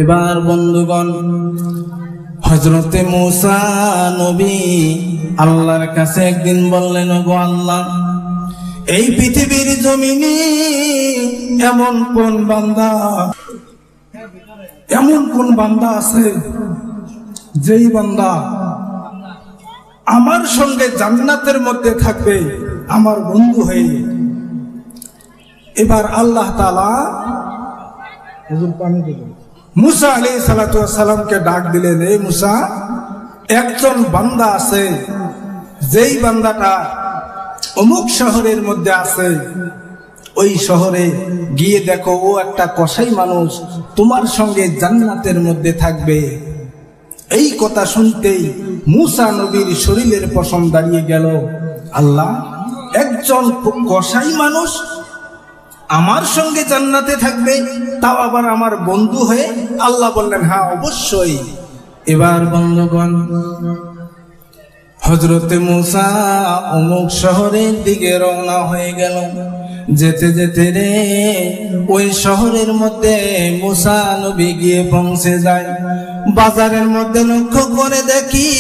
এবার বন্ধুগণ, হযরতে মূসা নবী আল্লাহর কাছে একদিন বললেন, ওগো আল্লাহ, এই পৃথিবীর জমিনে এমন কোন বান্দা আছে যেই বান্দা আমার সঙ্গে জান্নাতের মধ্যে থাকবে, আমার বন্ধু হয়ে। এবার আল্লাহ তাআলা মূসা আলাইহিস সালাতু ওয়াস সালামকে ডাক দিলেন, এই মূসা, একজন বান্দা আছে, যেই বান্দাটা অমুক শহরের মধ্যে আছে, ওই শহরে গিয়ে দেখো ও একটা কসাই মানুষ, তোমার সঙ্গে জান্নাতের মধ্যে থাকবে। এই কথা শুনতেই মূসা নবীর শরীরের পশম দাঁড়িয়ে গেল। আল্লাহ, একজন কসাই মানুষ আমার সঙ্গে জান্নাতে থাকবে, তাও আবার আমার বন্ধু হয়ে? আল্লাহ বললেন, হ্যাঁ অবশ্যই। এবার বন্ধুগণ, হযরতে মূসা অমুক শহরের দিকে রওনা হয়ে গেল। যেতে যেতে রে ওই শহরের মধ্যে মূসা নবী গিয়ে পৌঁছে যায়। বাজারের মধ্যে লক্ষ্য করে দেখি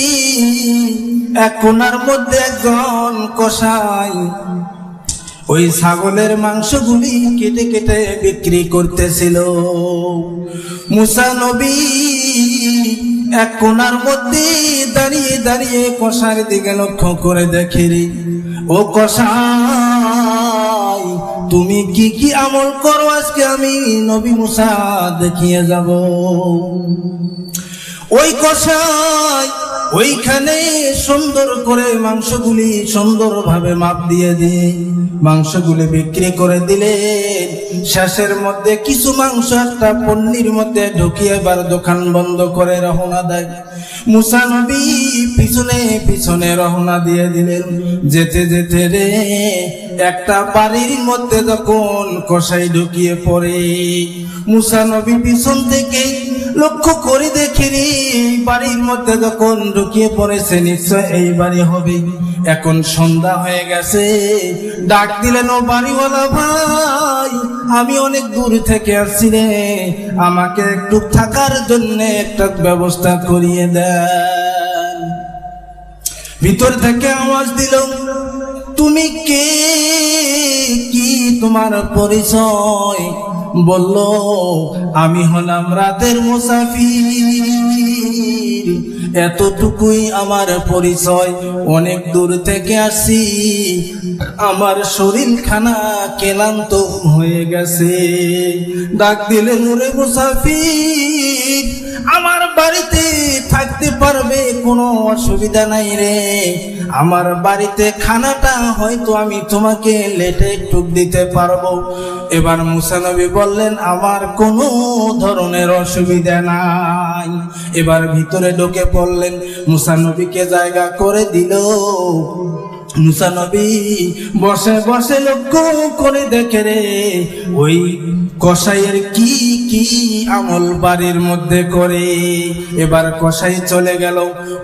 এক কোণার মধ্যে একজন কসাই ওই ছাগলের মাংসগুলি কেটে কেটে বিক্রি করতেছিল। মূসা নবী এক কোণার মধ্যে দাঁড়িয়ে দাঁড়িয়ে কসার দিকে লক্ষ্য করে দেখে, রে ও কসাই, তুমি কি কি আমল করো আজকে আমি নবী মূসা দেখিয়ে যাব। ওই কসাই ওইখানে সুন্দর করে মাংসগুলি সুন্দরভাবে মাপ দিয়ে মাংসগুলি বিক্রি করে দিলেন। শেষের মধ্যে কিছু মাংস একটা পন্নির মধ্যে ঢুকিয়ে এবার দোকান বন্ধ করে রওনা দেয়। মূসা নবী পিছনে পিছনে রওনা দিয়ে দিলেন। যেতে যেতে রে একটা বাড়ির মধ্যে যখন কসাই ঢুকিয়ে পড়ে, মূসা নবী পিছন থেকে লক্ষ্য করে দেখেনি বাড়ির মধ্যে যখন ঢুকিয়ে পড়েছে, নিশ্চয় এই বাড়ি হবে। এখন সন্ধ্যা হয়ে গেছে। ডাক দিলেন, ও বাড়িওয়ালা ভাই, আমি অনেক দূর থেকে আসছি রে, আমাকে একটু থাকার জন্য একটা ব্যবস্থা করিয়ে দেন। ভিতর থেকে আওয়াজ দিল, তুমি কে, কি তোমার পরিচয়? বলল, আমি হলাম রাতের মুসাফির, এতটুকুই আমার পরিচয়। অনেক দূর থেকে আসি, আমার শরীর খানা ক্লান্ত হয়ে গেছে। ডাক দিলেন, ওরে মুসাফির, আমার বাড়িতে থাকতে পারবে, কোনো অসুবিধা নাই রে। আমার বাড়িতে খানাটা হয়তো আমি তোমাকে লেটে একটু দিতে পারবো। এবার মূসা নবী বললেন, আমার কোনো ধরনের অসুবিধা নাই। এবার ভিতরে ঢুকে পড়লেন, মূসা নবীকে জায়গা করে দিল। মূসা নবী বসে বসে লক্ষ্য করে দেখে রে ওই কসাইয়ের কি কি আমল বাড়ির মধ্যে করে। এবার কসাই চলে গেল।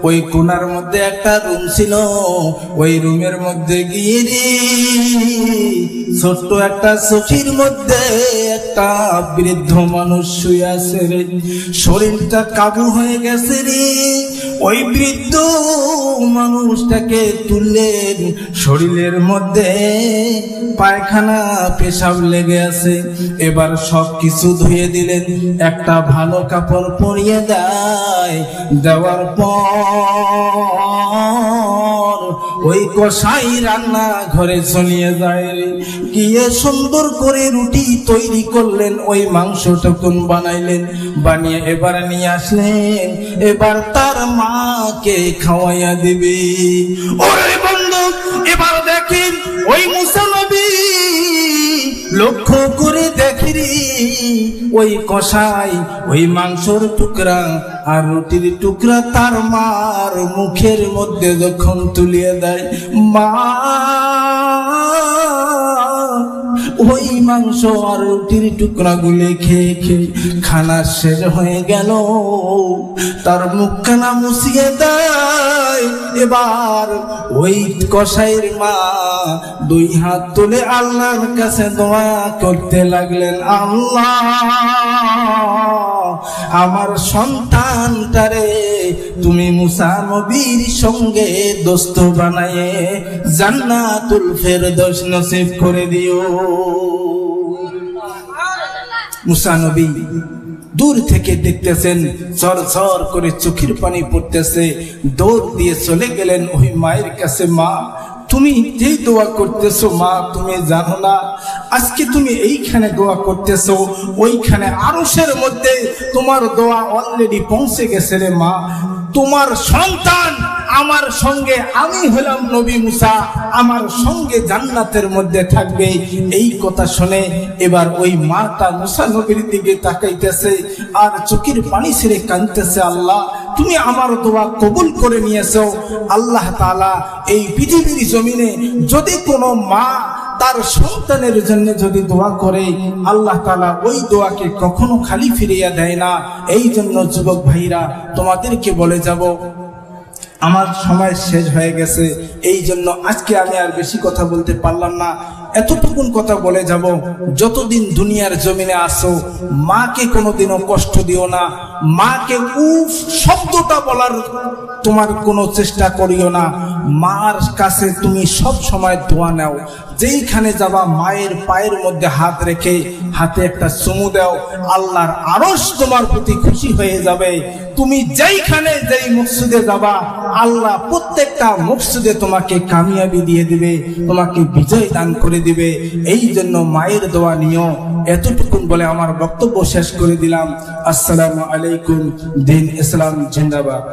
ওই কোণার মধ্যে একটা রুম ছিল, ওই রুমের মধ্যে গিয়ে রে ছোট্ট একটা চোখের মধ্যে একটা বৃদ্ধ মানুষ শুয়ে আছে রে, শরীরটা কাবু হয়ে গেছে রে। ওই বৃদ্ধ মানুষটাকে তুললেন, শরীরের মধ্যে পায়খানা পেশাব লেগে আছে। এবার সব কিছু ধুয়ে দিলেন, একটা ভালো কাপড় পরিয়ে দেওয়ার পর ওই কসাই রান্না ঘরে চলিয়ে যায়। গিয়ে সুন্দর করে রুটি তৈরি করলেন, ওই মাংসটুকুন বানাইলেন, বানিয়ে এবার নিয়ে আসলেন। এবার তার মাকে খাওয়াইয়া দিবে। ওরে বন্ধু, এবার দেখেন ওই মূসা নবী লক্ষ্য করে দেখি ওই কসাই ওই মাংসর টুকরা আর রুটির টুকরা তার মার মুখের মধ্যে যখন তুলিয়ে দেয়, মা ওই মাংস আর রুটির টুকরা গুলি খেয়ে খেয়ে খানা শেষ হয়ে গেল। তার মুখখানা মুছিয়ে দেয়, যায়। এবার ওই কসাইয়ের মা দুই হাত তুলে আল্লাহর কাছে দোয়া করতে লাগলেন, আল্লাহ আমার সন্তানটারে তুমি মুসা নবীর সঙ্গে দোস্ত বানায়ে জান্নাতুল ফেরদৌস নসিব করে দিও। মুসা নবী দূর থেকে দেখতেছেন ঝর ঝর করে চোখের পানি পড়তেছে, দৌড় দিয়ে চলে গেলেন ওই মায়ের কাছে। মা, তুমি যেই দোয়া করতেছো মা, তুমি জানো না আজকে তুমি এইখানে দোয়া করতেছো, ওইখানে আরশের মধ্যে তোমার দোয়া অলরেডি পৌঁছে গেছে রে মা। তোমার সন্তান আমার সঙ্গে, আমি হলাম নবী মুসা, আমার সঙ্গে জান্নাতের মধ্যে থাকবে। এই কথা শুনে এবার ওই মাটা মুসা নবীর দিকে তাকাইতেছে আর চোখের পানি ছেড়ে কাঁদতেছে, আল্লাহ তুমি আমার দোয়া কবুল করে নিয়েছো। আল্লাহ তাআলা এই পৃথিবীর জমিনে যদি কোনো মা তার সন্তানের জন্য যদি দোয়া করে, আল্লাহ তাআলা ওই দোয়াকে কখনো খালি ফিরিয়ে দেয় না। এই জন্য যুবক ভাইরা তোমাদেরকে বলে যাব, আমার সময় শেষ হয়ে গেছে, এই জন্য আজকে আমি আর বেশি কথা বলতে পারলাম না। এতটুকুন কথা বলে যাব, যতদিন দুনিয়ার জমিনে আসো মাকে কোনোদিনও কষ্ট দিও না। মাকে উফ শব্দটা বলার তোমার কোনো চেষ্টা করিও না। মার কাছে তুমি সব সময় দোয়া নাও। যেইখানে যাবা মায়ের পায়ের মধ্যে হাত রেখে হাতে একটা চুমু দাও, আল্লাহর আরশ তোমার প্রতি খুশি হয়ে যাবে। তুমি যেইখানে যেই মসজিদে যাবা আল্লাহ প্রত্যেকটা মসজিদে তোমাকে কামিয়াবি দিয়ে দিবে, তোমাকে বিজয় দান করে দিবে। এই জন্য মায়ের দোয়া নিও। এতটুকুন বলে আমার বক্তব্য শেষ করে দিলাম। আসসালামু আলাইকুম। দিন ইসলাম জিন্দাবাদ।